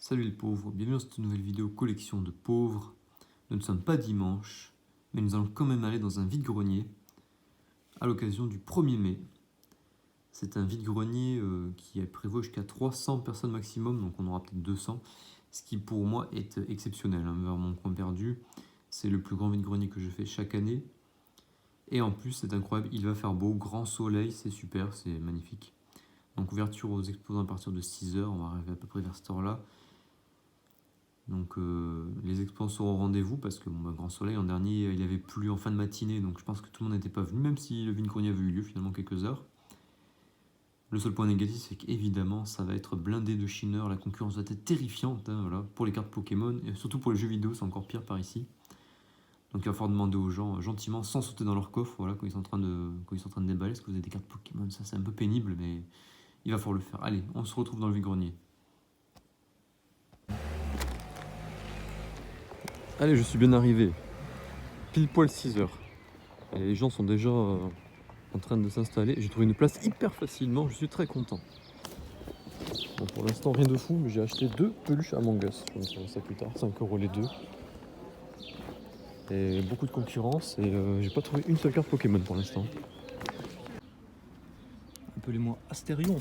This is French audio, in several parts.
Salut les pauvres, bienvenue dans cette nouvelle vidéo collection de pauvres. Nous ne sommes pas dimanche, mais nous allons quand même aller dans un vide-grenier à l'occasion du 1er mai. C'est un vide-grenier qui prévoit jusqu'à 300 personnes maximum, donc on aura peut-être 200, ce qui pour moi est exceptionnel, vers mon coin perdu. C'est le plus grand vide-grenier que je fais chaque année. Et en plus c'est incroyable, il va faire beau, grand soleil, c'est super, c'est magnifique. Donc ouverture aux exposants à partir de 6 h, on va arriver à peu près vers cette heure-là. Donc les exposants seront au rendez-vous parce que grand soleil, l'an dernier il avait plu en fin de matinée, donc je pense que tout le monde n'était pas venu, même si le vide-grenier avait eu lieu finalement quelques heures. Le seul point négatif, c'est qu'évidemment ça va être blindé de chineurs, la concurrence va être terrifiante, voilà, pour les cartes Pokémon, et surtout pour les jeux vidéo, c'est encore pire par ici. Donc il va falloir demander aux gens gentiment, sans sauter dans leur coffre, voilà, quand ils sont en train de déballer, est-ce que vous avez des cartes Pokémon? Ça c'est un peu pénible, mais il va falloir le faire. Allez, on se retrouve dans le vide-grenier. Allez, je suis bien arrivé. Pile poil 6 h. Et les gens sont déjà en train de s'installer. J'ai trouvé une place hyper facilement, je suis très content. Bon, pour l'instant, rien de fou, mais j'ai acheté 2 peluches Among Us. Je vais ça plus tard, 5 € les deux. Et beaucoup de concurrence, et j'ai pas trouvé une seule carte Pokémon pour l'instant. Appelez-moi Astérion.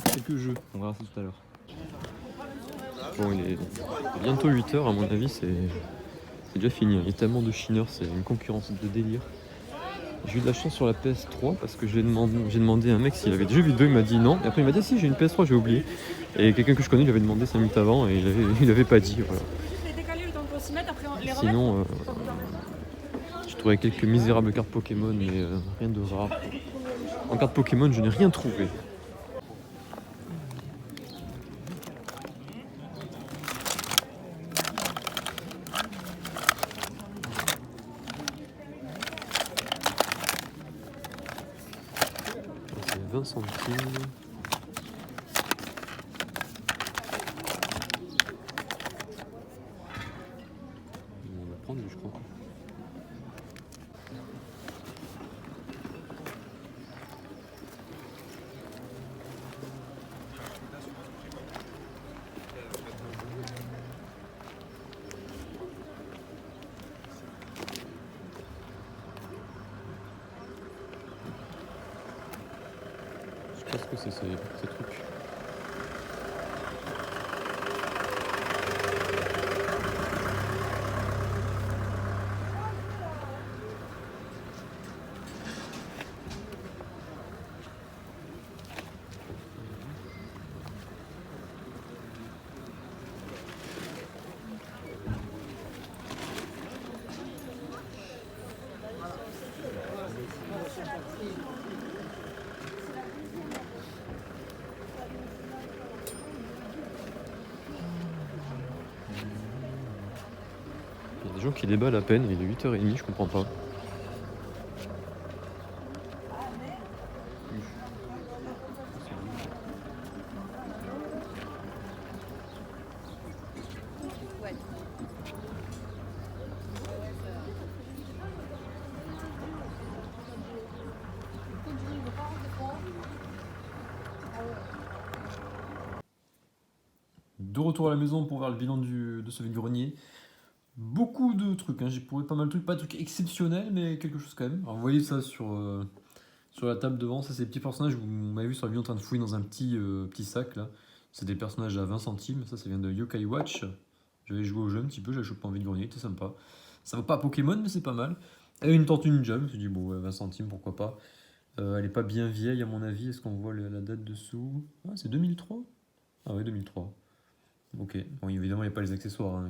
Quelques jeux, on verra ça tout à l'heure. Bon, il est bientôt 8 h, à mon avis, c'est déjà fini. Il y a tellement de chineurs, c'est une concurrence de délire. J'ai eu de la chance sur la PS3 parce que j'ai demandé à un mec s'il avait des jeux vidéo, il m'a dit non. Et après il m'a dit si, j'ai une PS3, j'ai oublié. Et quelqu'un que je connais, il avait demandé 5 minutes avant et il avait pas dit. Voilà. Sinon, j'ai trouvé quelques misérables cartes Pokémon, mais rien de rare. En cartes Pokémon, je n'ai rien trouvé. C'est 20 centimes. On va prendre, je crois. Je sais pas ce que c'est ces trucs. Il y a des gens qui déballent à peine, il est 8 h 30, je comprends pas. De retour à la maison pour voir le bilan de ce vide-grenier. Beaucoup de trucs, j'ai trouvé pas mal de trucs, pas de trucs exceptionnels, mais quelque chose quand même. Alors vous voyez ça sur la table devant, ça c'est des petits personnages, vous m'avez vu sur la vidéo en train de fouiller dans un petit sac là. C'est des personnages à 20 centimes, ça vient de Yokai Watch. J'avais joué au jeu un petit peu, j'avais chopé en vide-grenier, c'était sympa. Ça vaut pas Pokémon, mais c'est pas mal. Et une tortue ninja, je me suis dit bon, 20 centimes, pourquoi pas. Elle est pas bien vieille à mon avis, est-ce qu'on voit la date dessous? Ah, c'est 2003? Ah ouais, 2003. Ok, bon évidemment il n'y a pas les accessoires,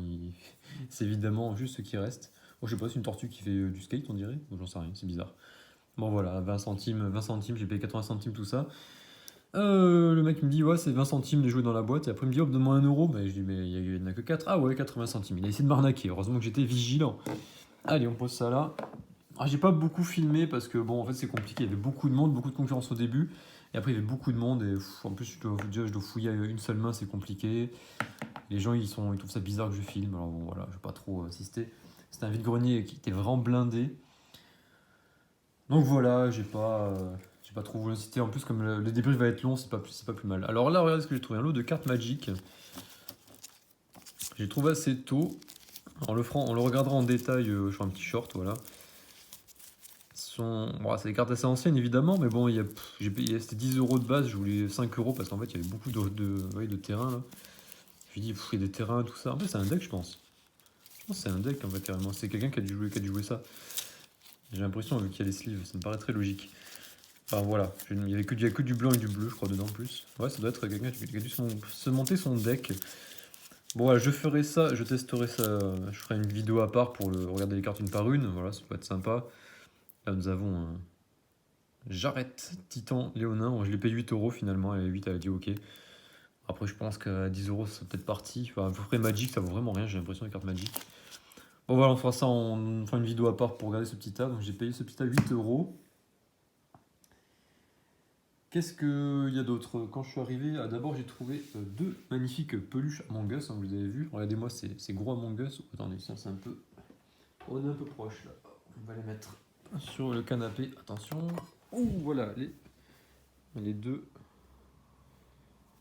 c'est évidemment juste ce qui reste. Bon, je sais pas, c'est une tortue qui fait du skate on dirait, j'en sais rien, c'est bizarre. Bon voilà, 20 centimes, j'ai payé 80 centimes tout ça. Le mec me dit ouais c'est 20 centimes de jouer dans la boîte, et après il me dit hop donne-moi 1 euro, je dis mais il n'y en a que 4, ah ouais 80 centimes, il a essayé de m'arnaquer, heureusement que j'étais vigilant. Allez on pose ça là. Ah, j'ai pas beaucoup filmé parce que bon en fait c'est compliqué, il y avait beaucoup de monde, beaucoup de concurrence au début, et après il y avait beaucoup de monde, et en plus je dois fouiller à une seule main, c'est compliqué. Les gens ils trouvent ça bizarre que je filme, alors bon voilà, je vais pas trop insister. C'était un vide-grenier qui était vraiment blindé. Donc voilà, j'ai pas J'ai pas trop voulu inciter. En plus, comme le débrief va être long, c'est pas plus mal. Alors là, regardez ce que j'ai trouvé. Un lot de cartes Magic. J'ai trouvé assez tôt. On le regardera en détail sur un petit short, voilà. Bon, c'est des cartes assez anciennes évidemment, mais bon, j'ai payé, c'était 10 € de base, je voulais 5 € parce qu'en fait il y avait beaucoup de terrain là. Je me dis, il y a des terrains, tout ça. En fait, c'est un deck, je pense. Je pense que c'est un deck en fait, carrément. C'est quelqu'un qui a dû jouer ça. J'ai l'impression, vu qu'il y a des sleeves, ça me paraît très logique. Enfin voilà, il y a que du blanc et du bleu, je crois, dedans en plus. Ouais, ça doit être quelqu'un qui a dû se monter son deck. Bon, voilà, je ferai ça, je testerai ça. Je ferai une vidéo à part pour regarder les cartes une par une. Voilà, ça peut être sympa. Là, nous avons Jarrett, Titan, Léonin. Bon, je l'ai payé 8 € finalement. Et 8, elle a dit ok. Après, je pense qu'à 10 € c'est peut-être parti. Enfin, à peu près Magic, ça vaut vraiment rien. J'ai l'impression, les cartes Magic. Bon, voilà, on fera ça. On fera une vidéo à part pour regarder ce petit tas. Donc, j'ai payé ce petit tas 8 €. Qu'est-ce qu'il y a d'autre? Quand je suis arrivé, d'abord j'ai trouvé deux magnifiques peluches Among Us, hein, vous les avez vu. Regardez-moi ces gros Among Us. Attendez, ça c'est un peu. On est un peu proche là. On va les mettre sur le canapé. Attention. Ouh, voilà, les deux.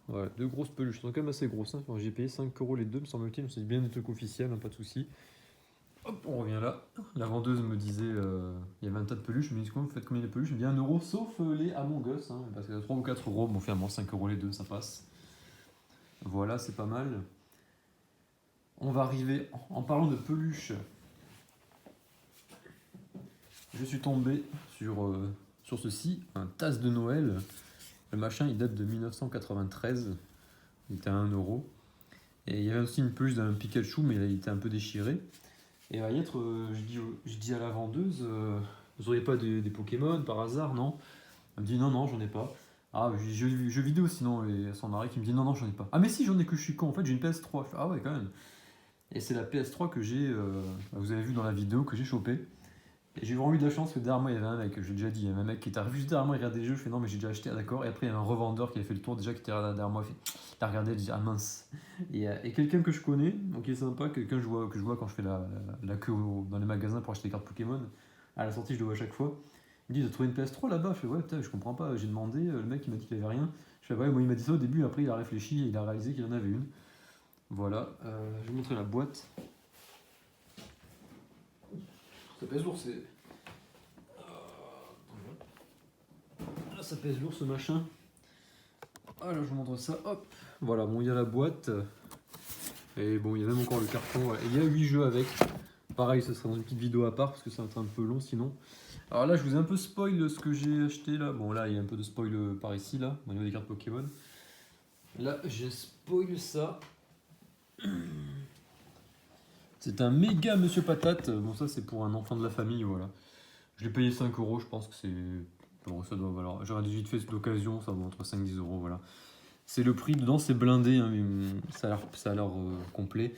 Voilà, deux grosses peluches. Elles sont quand même assez grosses. Hein. J'ai payé 5 € les deux, me semble-t-il. C'est bien des trucs officiels, hein, pas de soucis. Hop, on revient là. La vendeuse me disait il y avait un tas de peluches. Je me dis comment vous faites combien de peluches? Je me dis 1 € sauf les Among Us. Hein, parce que 3 ou 4 €. Bon, finalement, 5 € les deux, ça passe. Voilà, c'est pas mal. On va arriver en parlant de peluches. Je suis tombé sur ceci, un tasse de Noël. Le machin, il date de 1993. Il était à 1 €. Et il y avait aussi une peluche d'un Pikachu, mais il était un peu déchiré. Et à y être, je dis à la vendeuse, vous auriez pas des Pokémon par hasard, non? Elle me dit non, j'en ai pas. Ah, jeux vidéo sinon, et son arrêt qui me dit non, j'en ai pas. Ah, mais si, j'en ai que je suis con, en fait, j'ai une PS3. Je fais, ah ouais, quand même. Et c'est la PS3 que j'ai, vous avez vu dans la vidéo, que j'ai chopé. Et j'ai vraiment eu de la chance que derrière moi, il y avait un mec, j'ai déjà dit, il y avait un mec qui était arrivé juste derrière moi, il regardait des jeux, je fais non, mais j'ai déjà acheté, ah, d'accord. Et après, il y avait un revendeur qui avait fait le tour déjà, qui était derrière moi, il a regardé, il dit ah mince. Et quelqu'un que je connais, donc qui est sympa, quelqu'un que je vois quand je fais la queue dans les magasins pour acheter des cartes Pokémon, à la sortie, je le vois à chaque fois. Il me dit, t'as trouvé une PS3 là-bas? Je fais ouais, putain, je comprends pas, j'ai demandé, le mec il m'a dit qu'il avait rien. Je fais ouais, moi il m'a dit ça au début, après il a réfléchi et il a réalisé qu'il en avait une. Voilà, je vais vous montrer la boîte. Ça pèse lourd, c'est. Ça pèse lourd ce machin. Alors je vous montre ça, hop. Voilà, bon il y a la boîte. Et bon il y a même encore le carton. Il y a 8 jeux avec. Pareil, ce sera dans une petite vidéo à part parce que ça va être un peu long sinon. Alors là je vous ai un peu spoil ce que j'ai acheté là. Bon là il y a un peu de spoil par ici là, au niveau des cartes Pokémon. Là j'ai spoil ça. C'est un méga Monsieur Patate. Bon ça c'est pour un enfant de la famille, voilà. Je l'ai payé 5 €, je pense que c'est. Bon, ça doit valoir. J'aurais vite fait d'occasion, ça vaut entre 5 et 10 €, voilà. C'est le prix, dedans c'est blindé, hein, ça a l'air complet.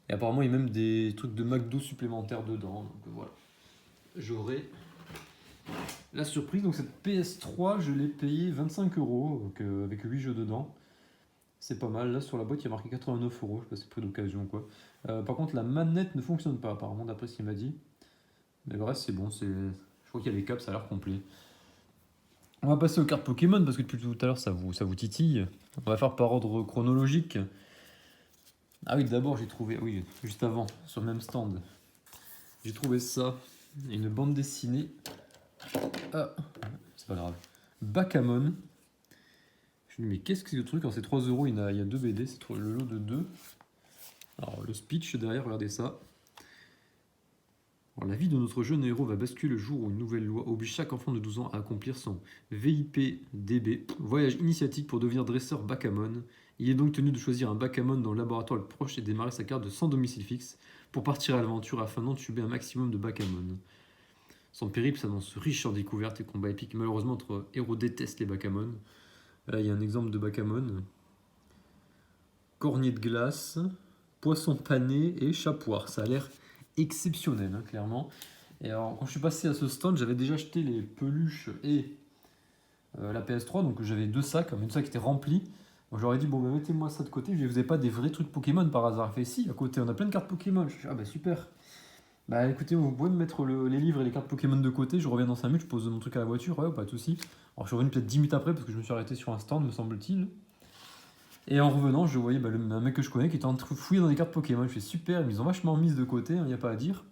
Et apparemment il y a même des trucs de McDo supplémentaires dedans, donc voilà. J'aurai la surprise, donc cette PS3 je l'ai payé 25 €, donc, avec 8 jeux dedans. C'est pas mal, là sur la boîte il y a marqué 89 €, je sais pas si c'est prix d'occasion quoi. Par contre la manette ne fonctionne pas apparemment d'après ce qu'il m'a dit. Mais bref c'est bon, je crois qu'il y a les câbles, ça a l'air complet. On va passer aux cartes Pokémon parce que depuis tout à l'heure ça vous titille. On va faire par ordre chronologique. Ah oui, d'abord j'ai trouvé, oui, juste avant, sur le même stand, j'ai trouvé ça, une bande dessinée. Ah, c'est pas grave. Bakamon. Je me dis, mais qu'est-ce que c'est le truc? Alors c'est 3 €, il y a 2 BD, c'est le lot de 2. Alors le speech derrière, regardez ça. Alors, la vie de notre jeune héros va basculer le jour où une nouvelle loi oblige chaque enfant de 12 ans à accomplir son VIPDB, voyage initiatique pour devenir dresseur Bakamon. Il est donc tenu de choisir un Bakamon dans le laboratoire le proche et démarrer sa carte de sans domicile fixe pour partir à l'aventure afin d'entuber un maximum de Bakamon. Son périple s'annonce riche en découvertes et combats épiques. Malheureusement, notre héros déteste les Bakamon. Là, il y a un exemple de Bakamon. Cornier de glace, poisson pané et chapoir. Ça a l'air exceptionnel, hein, clairement. Et alors, quand je suis passé à ce stand, j'avais déjà acheté les peluches et la PS3, donc j'avais 2 sacs, mais 2 sacs qui étaient remplis. Donc j'aurais dit, bon, bah, mettez-moi ça de côté, je vous avez pas des vrais trucs Pokémon par hasard? Il fait si, à côté, on a plein de cartes Pokémon. Je suis, ah bah super. Bah écoutez, vous pouvez me mettre les livres et les cartes Pokémon de côté, je reviens dans 5 minutes, je pose mon truc à la voiture, ouais, pas de soucis. Alors je suis revenu peut-être 10 minutes après parce que je me suis arrêté sur un stand, me semble-t-il. Et en revenant, je voyais un mec que je connais qui était en train de fouiller dans des cartes Pokémon. Je fais super, ils ont vachement mises de côté, il n'y a pas à dire.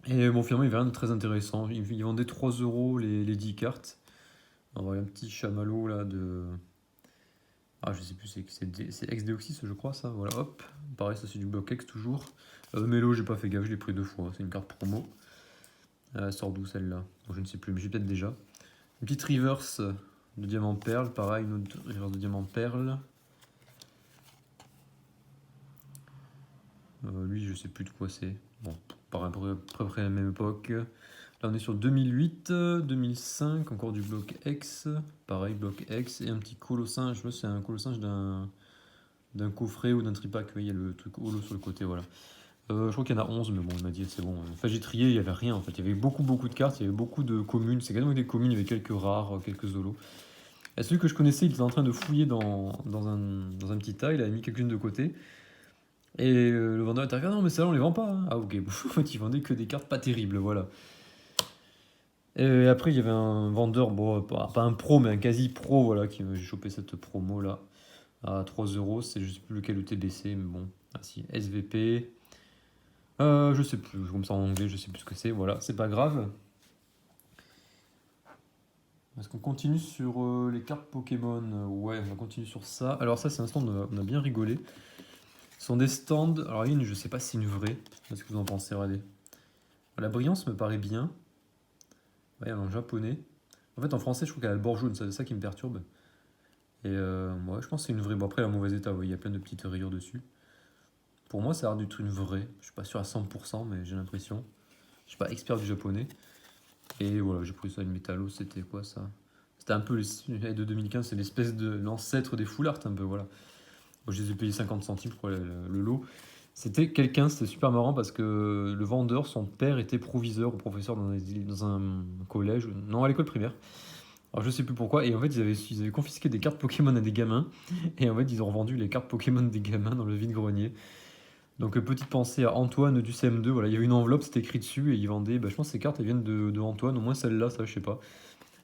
Et bon, finalement, il n'y avait rien de très intéressant. Ils vendaient 3 euros les 10 cartes. Alors, il y a un petit chamallow là de. Ah, je sais plus, c'est ex-déoxys, je crois, ça. Voilà, hop. Pareil, ça c'est du bloc X toujours. Mélo, j'ai pas fait gaffe, je l'ai pris 2 fois. C'est une carte promo. Elle sort d'où celle-là? Bon, je ne sais plus, mais j'ai peut-être déjà. Une petite reverse de diamant perle, pareil, une autre reverse de diamant perle. Lui, je sais plus de quoi c'est. Bon, pareil, à peu près la même époque. Là, on est sur 2008, 2005, encore du bloc X. Pareil, bloc X. Et un petit colossinge. Je sais pas si c'est un colossinge d'un coffret ou d'un tripack. Oui, il y a le truc holo sur le côté, voilà. Je crois qu'il y en a 11, mais bon, il m'a dit c'est bon. Enfin, j'ai trié, il n'y avait rien en fait. Il y avait beaucoup de cartes, il y avait beaucoup de communes. C'est quasiment des communes, il y avait quelques rares, quelques holos. Et celui que je connaissais, il était en train de fouiller dans un petit tas, il avait mis quelques-unes de côté. Et le vendeur est arrivé, ah non, mais ça, on les vend pas, hein. Ah, ok, bon, en fait, il vendait que des cartes pas terribles, voilà. Et après, il y avait un vendeur, bon, pas un pro, mais un quasi pro, voilà, j'ai chopé cette promo là à 3 euros. C'est je sais plus lequel ETBC, mais bon, ah si, SVP. Je sais plus, comme ça en anglais, je sais plus ce que c'est, voilà, c'est pas grave. Est-ce qu'on continue sur les cartes Pokémon? Ouais, on va continuer sur ça. Alors, ça, c'est un stand, on a bien rigolé. Ce sont des stands. Alors, il y a une, je sais pas si c'est une vraie. Qu'est-ce que vous en pensez, regardez. La brillance me paraît bien. Ouais, en japonais. En fait, en français, je trouve qu'elle a le bord jaune, c'est ça qui me perturbe. Et ouais, je pense que c'est une vraie. Bon, après, elle est en mauvais état, ouais, il y a plein de petites rayures dessus. Pour moi, ça a l'air d'être une vraie. Je suis pas sûr à 100%, mais j'ai l'impression. Je suis pas expert du japonais. Et voilà, j'ai pris ça, une métallo. C'était quoi ça? C'était un peu de 2015, c'est l'espèce de l'ancêtre des full art, un peu, voilà. Bon, je les ai payés 50 centimes, je crois, le lot. C'était quelqu'un, c'était super marrant parce que le vendeur, son père était proviseur ou professeur dans un collège, non, à l'école primaire. Alors je sais plus pourquoi, et en fait ils avaient confisqué des cartes Pokémon à des gamins, et en fait ils ont revendu les cartes Pokémon des gamins dans le vide-grenier. Donc petite pensée à Antoine du CM2, voilà, il y avait une enveloppe, c'était écrit dessus, et il vendait, bah, je pense que ces cartes elles viennent de Antoine, au moins celle-là, ça je sais pas.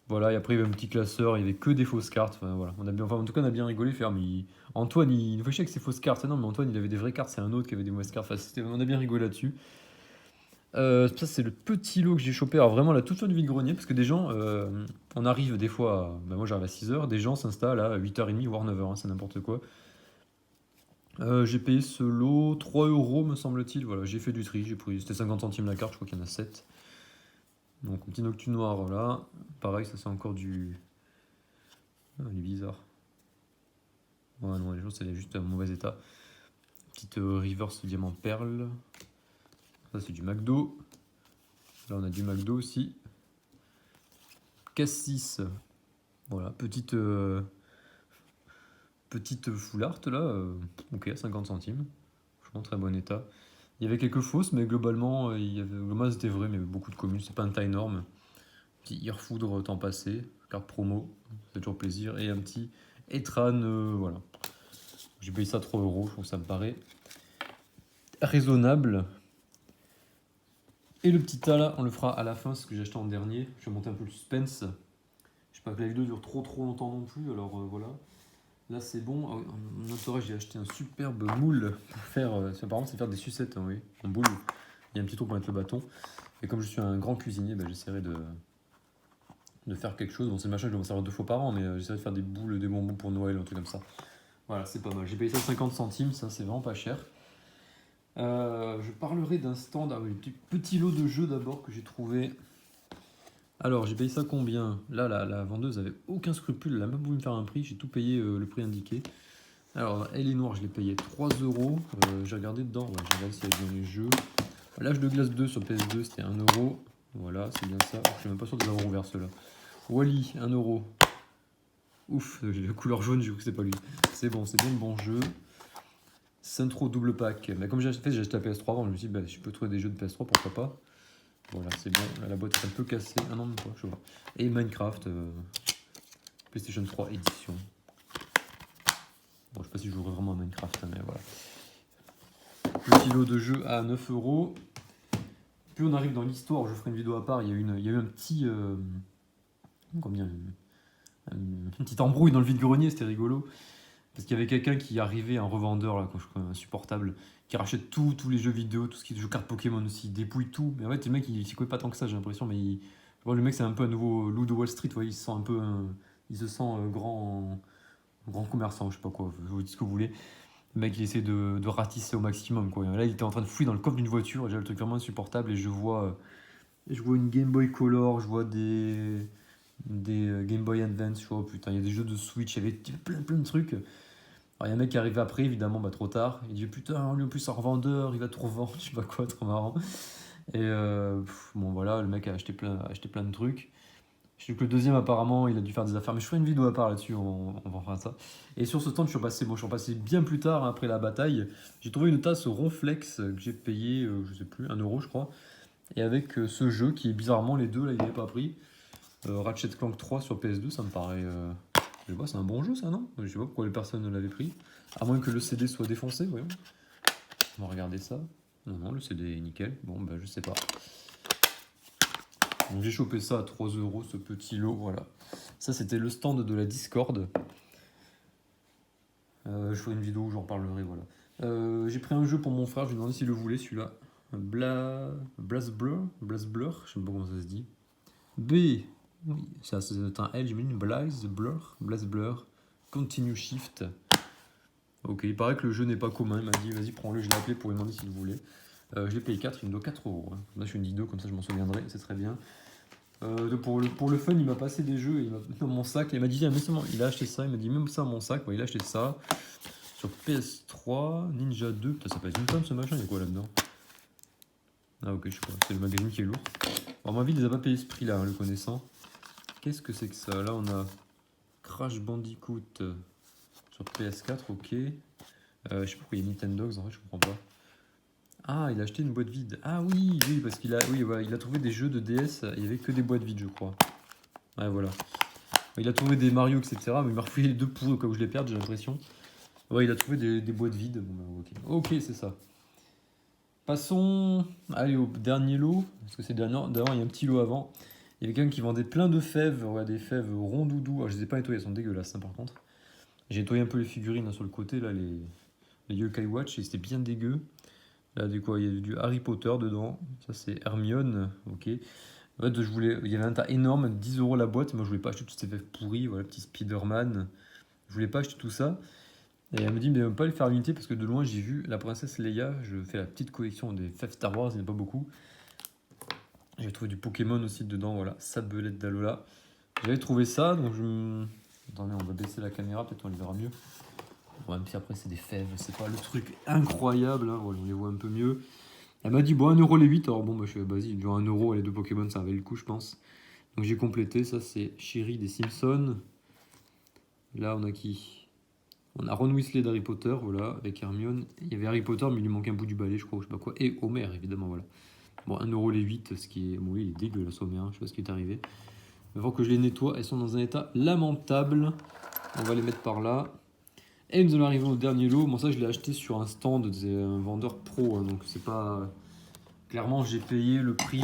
Voilà, et après il y avait un petit classeur, il y avait que des fausses cartes, enfin, voilà. En tout cas on a bien rigolé, Antoine il nous fait chier avec ses fausses cartes. Ah non, mais Antoine il avait des vraies cartes, c'est un autre qui avait des mauvaises cartes. Enfin, on a bien rigolé là-dessus. Ça c'est le petit lot que j'ai chopé, alors vraiment la toute fin du vide-grenier, parce que des gens, on arrive des fois, bah, moi j'arrive à 6 h, des gens s'installent à 8h30 voire 9 h, hein, c'est n'importe quoi. J'ai payé ce lot 3 euros me semble-t-il, voilà, j'ai fait du tri, c'était 50 centimes la carte, je crois qu'il y en a 7. Donc un petit Noctu noir là, pareil ça c'est encore du... Ah, il est bizarre. Ouais, non, les choses, c'est juste un mauvais état. Petite reverse diamant perle. Ça, c'est du McDo. Là, on a du McDo aussi. Cassis. Voilà, petite full art là. Ok, à 50 centimes. Franchement, très bon état. Il y avait quelques fausses, mais globalement, globalement c'était vrai, mais il y avait beaucoup de communes. C'est pas un tas énorme. Petit Irfoudre temps passé. Carte promo. Ça fait toujours plaisir. Et un petit Etran. Voilà. J'ai payé ça 3 euros. Je trouve que ça me paraît raisonnable. Et le petit tas là, on le fera à la fin, ce que j'ai acheté en dernier. Je vais monter un peu le suspense. Je sais pas que la vidéo dure trop longtemps non plus, alors voilà. Là c'est bon. En entourage, j'ai acheté un superbe moule pour faire. Apparemment, c'est faire des sucettes, hein, oui, en boule. Il y a un petit trou pour mettre le bâton. Et comme je suis un grand cuisinier, bah, j'essaierai de faire quelque chose. Bon, c'est le machin, je dois m'en servir 2 fois par an, mais j'essaierai de faire des boules, des bonbons pour Noël, un truc comme ça. Voilà, c'est pas mal. J'ai payé ça 50 centimes, ça c'est vraiment pas cher. Je parlerai d'un stand, ah oui, petit lot de jeux d'abord que j'ai trouvé. Alors, j'ai payé ça combien? Là, la vendeuse avait aucun scrupule, elle a même voulu me faire un prix, j'ai tout payé le prix indiqué. Alors, elle est noire, je l'ai payé 3 euros. J'ai regardé dedans, ouais, j'ai regardé s'il y avait bien les jeux. L'âge de glace 2 sur PS2, c'était 1 euro. Voilà, c'est bien ça. Je suis même pas sûr de les avoir ouverts ceux-là. Wally, 1 euro. Ouf, j'ai la couleur jaune, j'ai cru que c'était pas lui. C'est bon, c'est bien le bon jeu. Centro double pack. Mais comme j'ai acheté la PS3 avant, je me suis dit, bah, si je peux trouver des jeux de PS3, pourquoi pas. Voilà, c'est bon. Là, la boîte est un peu cassée. Ah non, même pas, je vois. Et Minecraft, PlayStation 3 édition. Bon, je sais pas si je jouerai vraiment à Minecraft, mais voilà. petit lot de jeux à 9 euros. Puis on arrive dans l'histoire, je ferai une vidéo à part, il y a eu un petit... combien une petite embrouille dans le vide-grenier, c'était rigolo. Parce qu'il y avait quelqu'un qui arrivait, un revendeur, là, quand je crois, insupportable, qui rachète tous les jeux vidéo, tout ce qui est jeux cartes Pokémon aussi, il dépouille tout. Mais en fait, le mec, il s'y connaît pas tant que ça, j'ai l'impression, mais le mec, c'est un peu un nouveau loup de Wall Street, il se sent un peu... il se sent grand commerçant, je sais pas quoi, vous dites ce que vous voulez. Le mec, il essaie de ratisser au maximum, quoi. Là, il était en train de fouiller dans le coffre d'une voiture, et j'ai le truc vraiment insupportable, et je vois une Game Boy Color, je vois des Game Boy Advance, je vois, putain, il y a des jeux de Switch, il y avait plein de trucs. Alors, il y a un mec qui arrive après, évidemment, trop tard. Il dit putain, lui en plus, c'est un revendeur, il va tout revendre, je sais pas quoi, trop marrant. Et bon, voilà, le mec a acheté plein de trucs. Je sais que le deuxième, apparemment, il a dû faire des affaires, mais je ferai une vidéo à part là-dessus, on va faire ça. Et sur ce stand, je suis passé bien plus tard, hein, après la bataille. J'ai trouvé une tasse Ronflex que j'ai payé, je sais plus, 1 euro, je crois. Et avec ce jeu qui est bizarrement, les deux, là, il n'avait pas pris. Ratchet Clank 3 sur PS2, ça me paraît. Je sais pas, c'est un bon jeu, ça, non? Je sais pas pourquoi les personnes ne l'avaient pris. À moins que le CD soit défoncé, voyons. On va regarder ça. Non, le CD est nickel. Bon, bah, je sais pas. Donc, j'ai chopé ça à 3 euros, ce petit lot, voilà. Ça, c'était le stand de la Discord. Je ferai une vidéo où j'en parlerai, voilà. J'ai pris un jeu pour mon frère, je lui ai demandé s'il le voulait, celui-là. BlazBlur, je sais pas comment ça se dit. B, oui, c'est un L, j'imagine. BlazBlur, Continue Shift. Ok, il paraît que le jeu n'est pas commun, il m'a dit vas-y prends-le, je l'ai appelé pour lui demander s'il voulait. Je l'ai payé 4, il me doit 4 euros. Hein. Là je fais une vidéo, comme ça je m'en souviendrai, c'est très bien. Pour le fun, il m'a passé des jeux, il m'a mis dans mon sac, et il m'a dit il a acheté ça, il m'a dit même ça dans mon sac, il a acheté ça. Sur PS3, Ninja 2, putain ça peut être une tonne ce machin, il y a quoi là-dedans? Ah ok, je sais pas, c'est le magazine qui est lourd. Alors, à mon avis, il les a pas payé ce prix-là, hein, le connaissant. Qu'est-ce que c'est que ça? Là, on a Crash Bandicoot sur PS4, ok. Je sais pas pourquoi il y a Nintendogs, en fait, je comprends pas. Ah, il a acheté une boîte vide. Ah oui, parce qu'il a, oui, voilà, il a trouvé des jeux de DS, il y avait que des boîtes vides, je crois. Ouais, voilà. Il a trouvé des Mario, etc. Mais il m'a refouillé les deux pour au cas où je les perde, j'ai l'impression. Ouais, il a trouvé des boîtes vides. Bon, bah, ok, c'est ça. Passons allez, au dernier lot, parce que c'est dernier. D'abord, il y a un petit lot avant. Il y avait quelqu'un qui vendait plein de fèves, ouais, des fèves rondoudou. Alors, je les ai pas nettoyées, elles sont dégueulasses, hein, par contre. J'ai nettoyé un peu les figurines là, sur le côté, là, les Yokai Watch, et c'était bien dégueu. Là, du quoi, il y a du Harry Potter dedans. Ça, c'est Hermione, ok. En fait, il y avait un tas énorme, 10 euros la boîte. Moi, je voulais pas acheter toutes ces fèves pourries, voilà, petit Spider-Man. Je voulais pas acheter tout ça. Et elle me dit, mais ne pas les faire l'unité parce que de loin j'ai vu la princesse Leia. Je fais la petite collection des fèves Star Wars, il n'y en a pas beaucoup. J'ai trouvé du Pokémon aussi dedans, voilà, Sabelette d'Alola. J'avais trouvé ça, donc attendez, on va baisser la caméra, peut-être on les verra mieux. Bon, même si après c'est des fèves, c'est pas le truc incroyable, hein. Voilà, on les voit un peu mieux. Elle m'a dit, bon, 1 euro les 8, alors bon, bah, je fais, vas-y, du 1 euro les deux Pokémon, ça avait le coup, je pense. Donc j'ai complété, ça c'est Chérie des Simpsons. Là, on a qui? On a Ron Weasley d'Harry Potter, voilà, avec Hermione. Il y avait Harry Potter, mais il lui manque un bout du balai, je crois, je sais pas quoi. Et Homer, évidemment, voilà. Bon, 1 euro les 8, ce qui est. Bon, oui, il est dégueulasse, Homer, hein, je sais pas ce qui est arrivé. Il faut que je les nettoie, elles sont dans un état lamentable. On va les mettre par là. Et nous allons arriver au dernier lot. Bon, ça, je l'ai acheté sur un stand d'un vendeur pro, hein, donc c'est pas. Clairement, j'ai payé le prix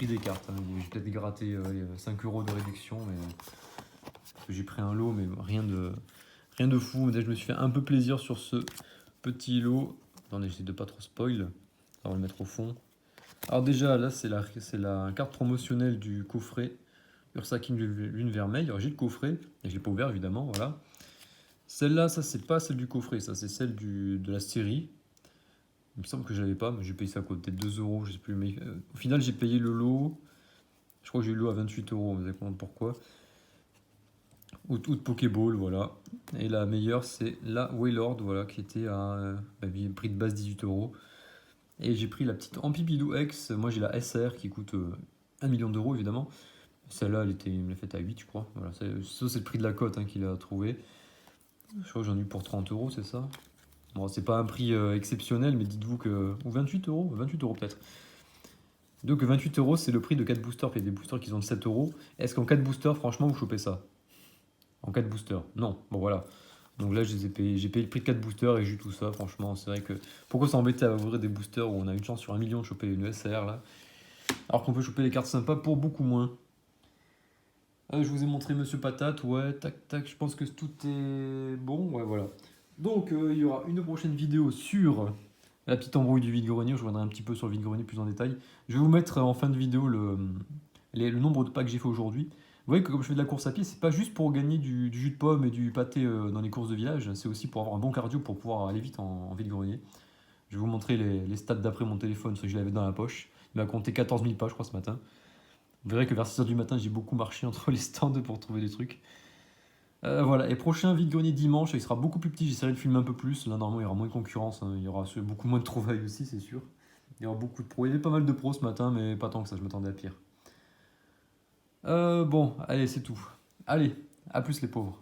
des cartes. Hein. J'ai peut-être gratté 5 euros de réduction, mais. J'ai pris un lot, mais rien de fou. Je me suis fait un peu plaisir sur ce petit lot. Attendez, j'essaie de pas trop spoil. On va le mettre au fond. Alors déjà, là, c'est la carte promotionnelle du coffret Ursa King Lune Vermeille. Alors j'ai le coffret, et je l'ai pas ouvert évidemment, voilà. Celle-là, ça c'est pas celle du coffret, ça c'est celle de la série. Il me semble que je l'avais pas, mais j'ai payé ça à côté de 2 euros, je sais plus. Mais au final, j'ai payé le lot. Je crois que j'ai eu le lot à 28 euros, vous allez comprendre pourquoi. Ou de Pokéball, voilà. Et la meilleure, c'est la Wailord, voilà, qui était à prix de base 18 euros. Et j'ai pris la petite Ampipidou X. Moi, j'ai la SR qui coûte 1 million d'euros, évidemment. Celle-là, il me l'a faite à 8, je crois. Voilà, ça, c'est le prix de la cote hein, qu'il a trouvé. Je crois que j'en ai eu pour 30 euros, c'est ça. Bon, c'est pas un prix exceptionnel, mais dites-vous que. Ou 28 euros 28 euros peut-être. Donc 28 euros, c'est le prix de 4 boosters. Puis il y a des boosters qui ont 7 euros. Est-ce qu'en 4 boosters, franchement, vous chopez ça? En 4 boosters? Non. Bon, voilà. Donc là, j'ai payé le prix de 4 boosters et j'ai eu tout ça. Franchement, c'est vrai que pourquoi s'embêter à ouvrir des boosters où on a une chance sur 1 million de choper une SR là, alors qu'on peut choper les cartes sympas pour beaucoup moins. Je vous ai montré Monsieur Patate, ouais, tac tac, je pense que tout est bon, ouais, voilà. Donc il y aura une prochaine vidéo sur la petite embrouille du vide-grenier. Je reviendrai un petit peu sur le vide-grenier plus en détail. Je vais vous mettre en fin de vidéo le nombre de pas que j'ai fait aujourd'hui. Vous voyez que comme je fais de la course à pied, c'est pas juste pour gagner du jus de pomme et du pâté dans les courses de village, c'est aussi pour avoir un bon cardio pour pouvoir aller vite en vide-grenier. Je vais vous montrer les stats d'après mon téléphone, parce que je l'avais dans la poche. Il m'a compté 14 000 pas, je crois, ce matin. Vous verrez que vers 6h du matin, j'ai beaucoup marché entre les stands pour trouver des trucs. Voilà, et prochain vide-grenier dimanche, il sera beaucoup plus petit, j'essaierai de filmer un peu plus. Là, normalement, il y aura moins de concurrence, hein. Il y aura beaucoup moins de trouvailles aussi, c'est sûr. Il y aura beaucoup de pros. Il y avait pas mal de pros ce matin, mais pas tant que ça, je m'attendais à pire. Bon, allez, c'est tout. Allez, à plus les pauvres.